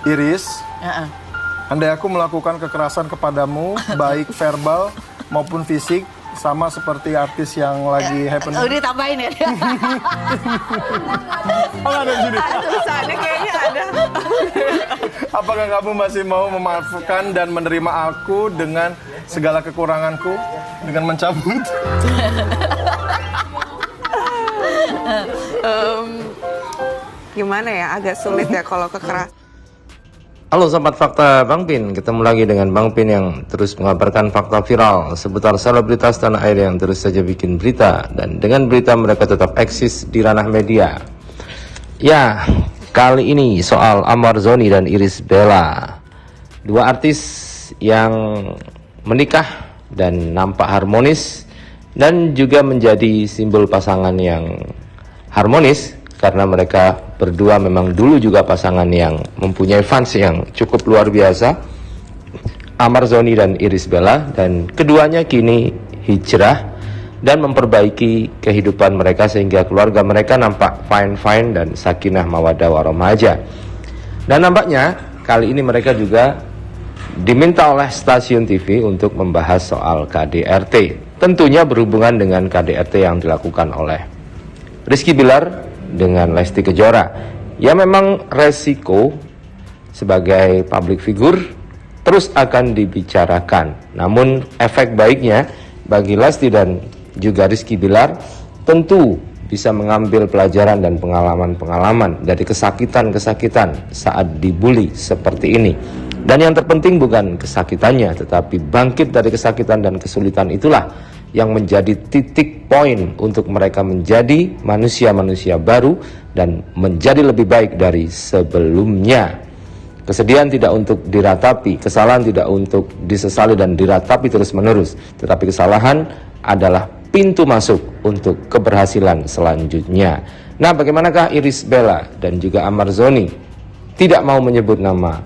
Iris, andai aku melakukan kekerasan kepadamu, baik verbal maupun fisik, sama seperti artis yang lagi happening. Udah ditambahin ya? Oh, ada di sini. Tulisannya kayaknya ada. Apakah kamu masih mau memaafkan dan menerima aku dengan segala kekuranganku, dengan mencabut? Gimana ya, agak sulit ya kalau kekerasan. Halo Sobat Fakta Bang Pin, ketemu lagi dengan Bang Pin yang terus mengabarkan fakta viral seputar selebritas tanah air yang terus saja bikin berita, dan dengan berita mereka tetap eksis di ranah media. Ya, kali ini soal Amar Zoni dan Irish Bella, dua artis yang menikah dan nampak harmonis dan juga menjadi simbol pasangan yang harmonis, karena mereka berdua memang dulu juga pasangan yang mempunyai fans yang cukup luar biasa, Amar Zoni dan Irish Bella, dan keduanya kini hijrah dan memperbaiki kehidupan mereka sehingga keluarga mereka nampak fine-fine dan sakinah mawaddah warahmah aja. Dan nampaknya kali ini mereka juga diminta oleh stasiun TV untuk membahas soal KDRT, tentunya berhubungan dengan KDRT yang dilakukan oleh Rizky Bilar dengan Lesti Kejora. Ya, memang resiko sebagai public figure terus akan dibicarakan. Namun efek baiknya bagi Lesti dan juga Rizky Bilar tentu bisa mengambil pelajaran dan pengalaman-pengalaman dari kesakitan-kesakitan saat dibully seperti ini. Dan yang terpenting bukan kesakitannya, tetapi bangkit dari kesakitan dan kesulitan itulah yang menjadi titik poin untuk mereka menjadi manusia-manusia baru dan menjadi lebih baik dari sebelumnya. Kesedihan tidak untuk diratapi, kesalahan tidak untuk disesali dan diratapi terus-menerus, tetapi kesalahan adalah pintu masuk untuk keberhasilan selanjutnya. Nah, bagaimanakah Irish Bella dan juga Amar Zoni tidak mau menyebut nama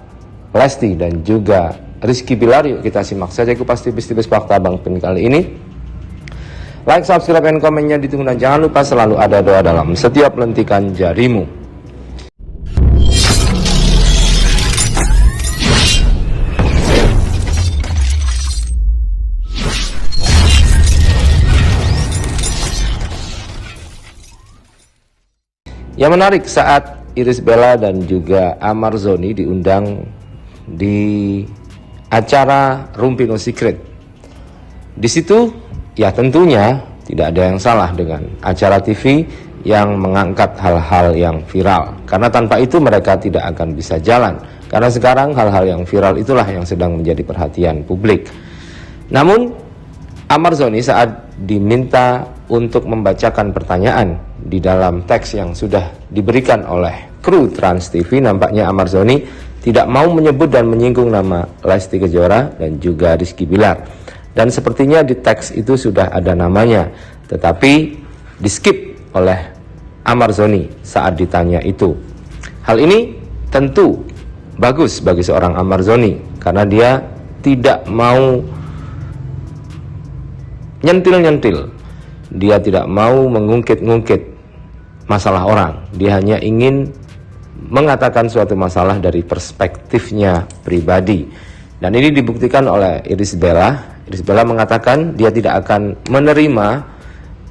Lesti dan juga Rizky Bilar? Yuk kita simak saja kupas tipis-tipis fakta Bang Pin kali ini. Like, subscribe, dan komennya ditunggu, dan jangan lupa selalu ada doa dalam setiap lentikan jarimu. Yang menarik saat Irish Bella dan juga Amar Zoni diundang di acara Rumpi No Secret. Di situ ya tentunya tidak ada yang salah dengan acara TV yang mengangkat hal-hal yang viral, karena tanpa itu mereka tidak akan bisa jalan, karena sekarang hal-hal yang viral itulah yang sedang menjadi perhatian publik. Namun Amar Zoni saat diminta untuk membacakan pertanyaan di dalam teks yang sudah diberikan oleh kru Trans TV, nampaknya Amar Zoni tidak mau menyebut dan menyinggung nama Lesti Kejora dan juga Rizky Bilar. Dan sepertinya di teks itu sudah ada namanya, tetapi di skip oleh Amar Zoni saat ditanya itu. Hal ini tentu bagus bagi seorang Amar Zoni, karena dia tidak mau nyentil-nyentil, dia tidak mau mengungkit-ngungkit masalah orang. Dia hanya ingin mengatakan suatu masalah dari perspektifnya pribadi. Dan ini dibuktikan oleh Irish Bella. Irish Bella mengatakan dia tidak akan menerima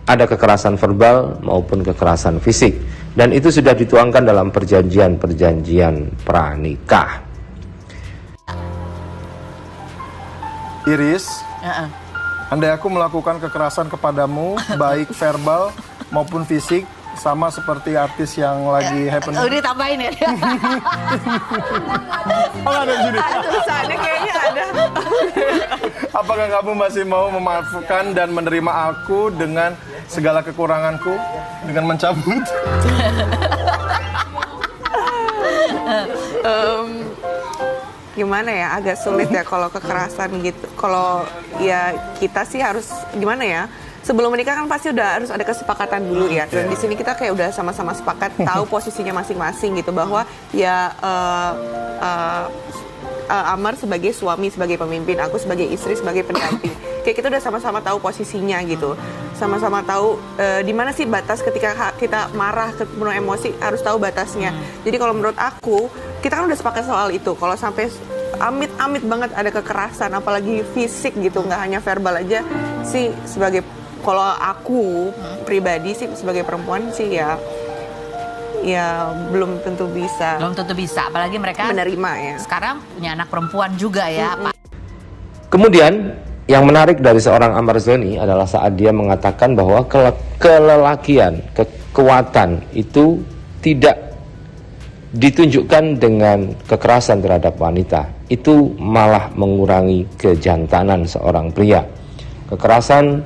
ada kekerasan verbal maupun kekerasan fisik, dan itu sudah dituangkan dalam perjanjian-perjanjian pranikah. Iris, andai aku melakukan kekerasan kepadamu, baik verbal maupun fisik, sama seperti artis yang lagi happening. Udah ditambahin ya? Oh, ada di sini. Tulisannya kayaknya ada. Apakah kamu masih mau memaafkan dan menerima aku dengan segala kekuranganku, dengan mencabut? Gimana ya, agak sulit ya kalau kekerasan gitu. Kalau ya kita sih harus gimana ya, sebelum menikah kan pasti udah harus ada kesepakatan dulu ya. Dan di sini kita kayak udah sama-sama sepakat tahu posisinya masing-masing gitu, bahwa ya Amar sebagai suami, sebagai pemimpin, aku sebagai istri, sebagai pendamping. Kayak kita udah sama-sama tahu posisinya gitu, sama-sama tahu di mana sih batas ketika kita marah, penuh emosi, harus tahu batasnya. Jadi kalau menurut aku kita kan udah sepakat soal itu. Kalau sampai amit-amit banget ada kekerasan, apalagi fisik gitu, nggak hanya verbal aja sih, kalau aku pribadi sih sebagai perempuan sih ya belum tentu bisa apalagi mereka menerima ya. sekarang punya anak perempuan juga ya, Pak. Kemudian yang menarik dari seorang Amar Zoni adalah saat dia mengatakan bahwa kelelakian, kekuatan itu tidak ditunjukkan dengan kekerasan terhadap wanita. Itu malah mengurangi kejantanan seorang pria. Kekerasan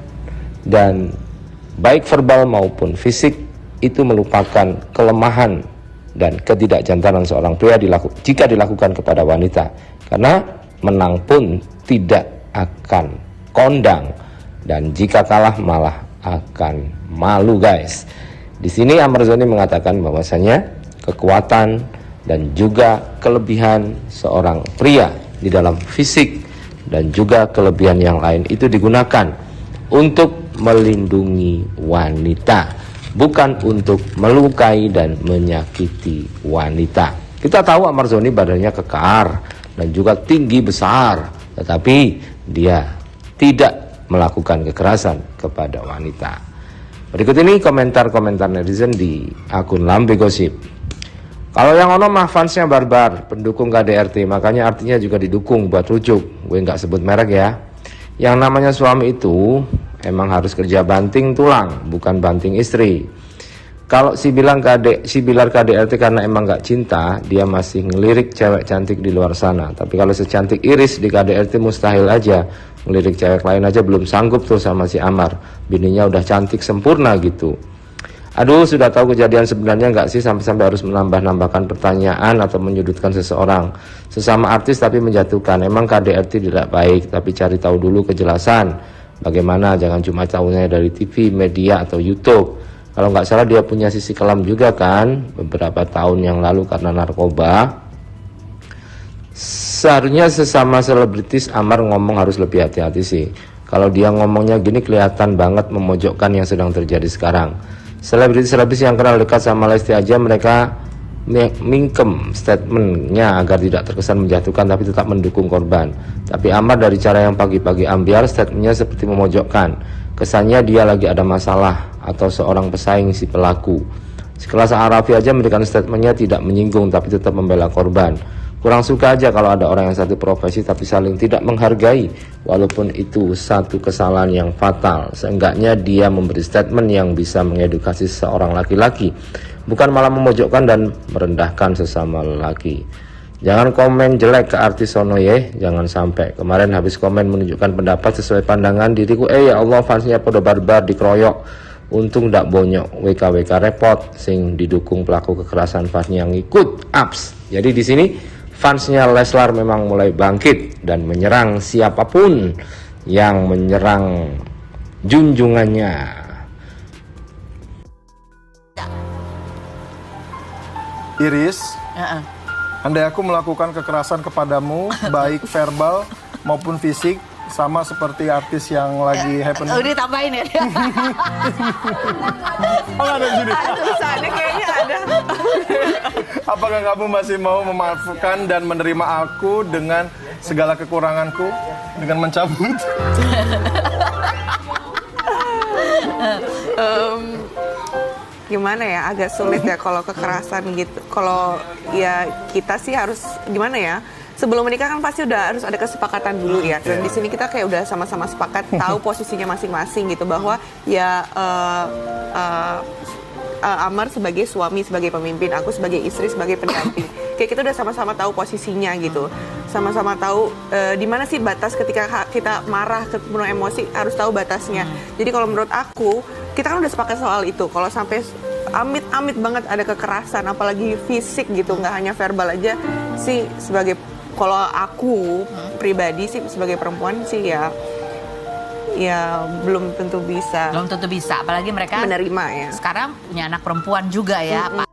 dan baik verbal maupun fisik itu merupakan kelemahan dan ketidakjantanan seorang pria jika dilakukan kepada wanita. Karena menang pun tidak akan kondang, dan jika kalah malah akan malu, guys. Di sini Amar Zoni mengatakan bahwasanya kekuatan dan juga kelebihan seorang pria di dalam fisik dan juga kelebihan yang lain itu digunakan untuk melindungi wanita, bukan untuk melukai dan menyakiti wanita. Kita tahu Amar Zoni badannya kekar dan juga tinggi besar, tetapi dia tidak melakukan kekerasan kepada wanita. Berikut ini komentar-komentar netizen di akun Lambe Gosip. Kalau yang ono mah fansnya barbar, pendukung KDRT, makanya artinya juga didukung buat rujuk. Gue nggak sebut merek ya. Yang namanya suami itu emang harus kerja banting tulang, bukan banting istri. Kalau si bilar KDRT karena emang nggak cinta, dia masih ngelirik cewek cantik di luar sana. Tapi kalau secantik Iris di KDRT mustahil aja. Ngelirik cewek lain aja belum sanggup tuh sama si Amar. Bininya udah cantik sempurna gitu. Aduh, sudah tahu kejadian sebenarnya nggak sih sampai harus menambahkan pertanyaan atau menyudutkan seseorang. Sesama artis tapi menjatuhkan. Emang KDRT tidak baik, tapi cari tahu dulu kejelasan. Bagaimana, jangan cuma tahunya dari TV, media, atau YouTube. Kalau nggak salah dia punya sisi kelam juga kan, beberapa tahun yang lalu karena narkoba. Seharusnya sesama selebritis Amar ngomong harus lebih hati-hati sih. Kalau dia ngomongnya gini kelihatan banget memojokkan yang sedang terjadi sekarang. Selebritis yang kenal dekat sama Lesti aja mereka mingkem statementnya agar tidak terkesan menjatuhkan tapi tetap mendukung korban. Tapi Amar dari cara yang pagi-pagi ambiar, statementnya seperti memojokkan. Kesannya dia lagi ada masalah atau seorang pesaing si pelaku. Sekelas Arafi aja memberikan statementnya tidak menyinggung tapi tetap membela korban. Kurang suka aja kalau ada orang yang satu profesi tapi saling tidak menghargai, walaupun itu satu kesalahan yang fatal. Seenggaknya dia memberi statement yang bisa mengedukasi seorang laki-laki, bukan malah memojokkan dan merendahkan sesama lelaki. Jangan komen jelek ke artis sono ye, jangan sampai. Kemarin habis komen menunjukkan pendapat sesuai pandangan diriku, ya Allah fansnya podo barbar dikeroyok. Untung ndak bonyok, WKWK repot sing didukung pelaku kekerasan fansnya yang ikut ups. Jadi di sini fansnya Leslar memang mulai bangkit dan menyerang siapapun yang menyerang junjungannya. Iris, andai aku melakukan kekerasan kepadamu, baik verbal maupun fisik, sama seperti artis yang lagi happening. Udah tambahin ya. Oh, ada gini. Tulisannya kayaknya ada. Apakah kamu masih mau memaafkan dan menerima aku dengan segala kekuranganku dengan mencabut? Gimana ya, agak sulit ya kalau kekerasan gitu. Kalau ya kita sih harus gimana ya? Sebelum menikah kan pasti udah harus ada kesepakatan dulu ya. Dan di sini kita kayak udah sama-sama sepakat tahu posisinya masing-masing gitu, bahwa ya Amar sebagai suami, sebagai pemimpin, aku sebagai istri, sebagai pendamping. Kayak kita udah sama-sama tahu posisinya gitu. Sama-sama tahu di mana sih batas ketika kita marah, penuh emosi, harus tahu batasnya. Jadi kalau menurut aku, kita kan udah sepakat soal itu. Kalau sampai amit-amit banget ada kekerasan, apalagi fisik gitu, nggak hanya verbal aja sih, kalau aku pribadi sih sebagai perempuan sih ya belum tentu bisa Apalagi mereka menerima ya. sekarang punya anak perempuan juga ya, Pak.